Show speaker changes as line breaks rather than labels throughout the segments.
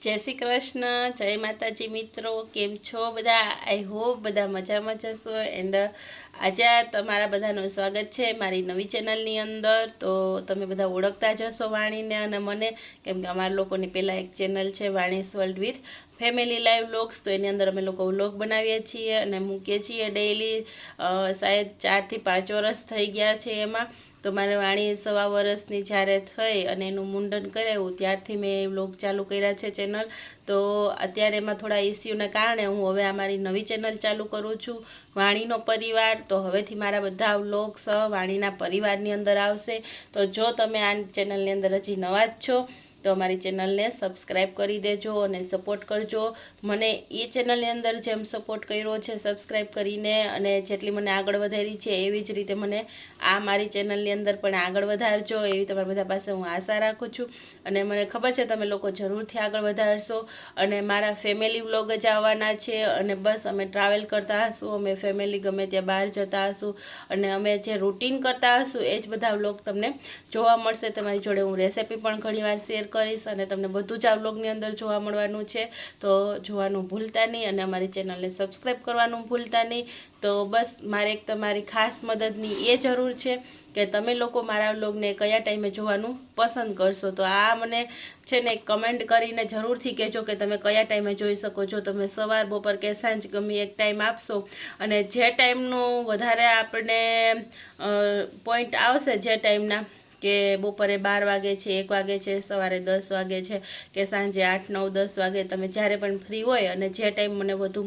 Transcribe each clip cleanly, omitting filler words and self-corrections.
જય શ્રી કૃષ્ણ, જય માતાજી મિત્રો, કેમ છો બધા? આઈ હોપ બધા મજામાં જશો. એન્ડ આજે તમારા બધાનું સ્વાગત છે મારી નવી ચેનલની અંદર. તો તમે બધા ઓળખતા જશો વાણીને અને મને, કેમ કે અમારા લોકોની પહેલાં એક ચેનલ છે વાણીસ world with family live vlogs. તો એની અંદર અમે લોકો વ્લોગ બનાવીએ છીએ અને મૂકીએ છીએ ડેઈલી. શાયદ 4 થી 5 વર્ષ થઈ ગયા છે એમાં. તો મારે વાણી 1.25 વર્ષની જ્યારે થઈ અને એનું મુંડન કરાવ્યું ત્યારથી મેં વ્લોગ ચાલુ કર્યા છે ચેનલ. તો અત્યારે એમાં થોડા ઇસ્યુના કારણે હું હવે અમારી નવી ચેનલ ચાલુ કરું છું, વાણીનો પરિવાર. તો હવેથી મારા બધા વ્લોગ્સ વાણીના પરિવારની અંદર આવશે. તો જો તમે આ ચેનલની અંદર હજી નવા જ છો તો અમારી ચેનલને સબસ્ક્રાઈબ કરી દેજો અને સપોર્ટ કરજો. મને એ ચેનલની અંદર જેમ સપોર્ટ કર્યો છે સબસ્ક્રાઈબ કરીને અને જેટલી મને આગળ વધારી છે એવી જ રીતે મને આ મારી ચેનલની અંદર પણ આગળ વધારજો, એવી તમારા બધા પાસે હું આશા રાખું છું. અને મને ખબર છે તમે લોકો જરૂરથી આગળ વધારશો. અને મારા ફેમિલી વ્લોગ જ આવવાના છે અને બસ અમે ટ્રાવેલ કરતા હશું, અમે ફેમિલી ગમે ત્યાં બહાર જતા હશું અને અમે જે રૂટીન કરતા હશું એ જ બધા વ્લોગ તમને જોવા મળશે. તમારી જોડે હું રેસિપી પણ ઘણીવાર શેર કરીશ અને તમને બધું જ આ વ્લોગની અંદર જોવા મળવાનું છે. તો જોવાનું ભૂલતા નહીં અને અમારી ચેનલને સબસ્ક્રાઈબ કરવાનું ભૂલતા નહીં. તો બસ મારે એક તમારી ખાસ મદદની એ જરૂર છે કે તમે લોકો મારા વ્લોગને કયા ટાઈમે જોવાનું પસંદ કરશો. તો આ મને છે ને કમેન્ટ કરીને જરૂરથી કહેજો કે તમે કયા ટાઈમે જોઈ શકો છો. તમે સવાર, બપોર કે સાંજ ગમે એક ટાઈમ આપશો અને જે ટાઈમનું વધારે આપણે પોઈન્ટ આવશે, જે ટાઈમના કે બપોરે 12 વાગે છે, 1 વાગે છે, સવારે 10 વાગે છે કે સાંજે 8, 9, 10 વાગે, તમે જ્યારે પણ ફ્રી હોય અને જે ટાઈમ મને વધુ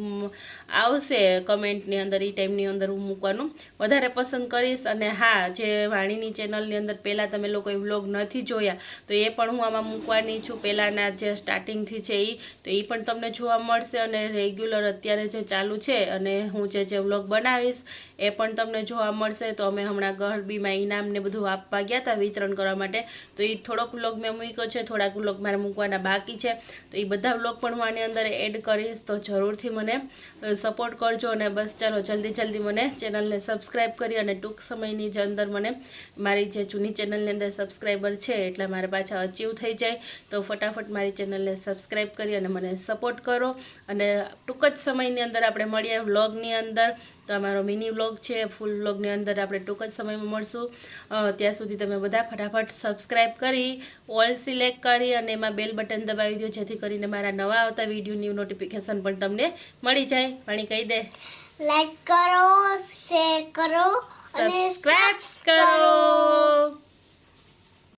આવશે કમેન્ટની અંદર એ ટાઈમની અંદર હું મૂકવાનું વધારે પસંદ કરીશ. અને હા, જે વાણીની ચેનલની અંદર પહેલાં તમે લોકોએ વ્લોગ નથી જોયા તો એ પણ હું આમાં મૂકવાની છું. પહેલાંના જે સ્ટાર્ટિંગથી છે એ તો એ પણ તમને જોવા મળશે અને રેગ્યુલર અત્યારે જે ચાલુ છે અને હું જે વ્લોગ બનાવીશ એ પણ તમને જોવા મળશે. તો અમે હમણાં ગરબીમાં ઇનામને બધું આપવા ગયા હતા વિતરણ કરવા માટે, તો એ થોડોક વ્લોગ મેં મૂક્યો છે, થોડાક વ્લોગ મારે મૂકવાના બાકી છે. તો એ બધા વ્લોગ પણ હું આની અંદર એડ કરીશ. તો જરૂરથી મને સપોર્ટ કરજો અને બસ ચાલો જલ્દી મને ચેનલને સબસ્ક્રાઈબ કરી અને ટૂંક સમયની જ અંદર મને મારી જે જૂની ચેનલની અંદર સબસ્ક્રાઈબર છે એટલે મારે પાછા અચીવ થઈ જાય. તો ફટાફટ મારી ચેનલને સબસ્ક્રાઈબ કરી અને મને સપોર્ટ કરો અને ટૂંક જ સમયની અંદર આપણે મળીએ વ્લોગની અંદર. તો અમારો મિની વ્લોગ છે, ફૂલ વ્લોગની અંદર આપણે ટૂંક જ સમયમાં મળશું. ત્યાં સુધી તમે બધા ફટાફટ સબસ્ક્રાઈબ કરી ઓલ સિલેક્ટ કરી અને એમાં બેલ બટન દબાવી દો, જેથી કરીને મારા નવા આવતા વિડીયોની નોટિફિકેશન પણ તમને મળી જાય. પાણી કહી દે,
લાઈક કરો, શેર કરો અને
સબસ્ક્રાઈબ કરો.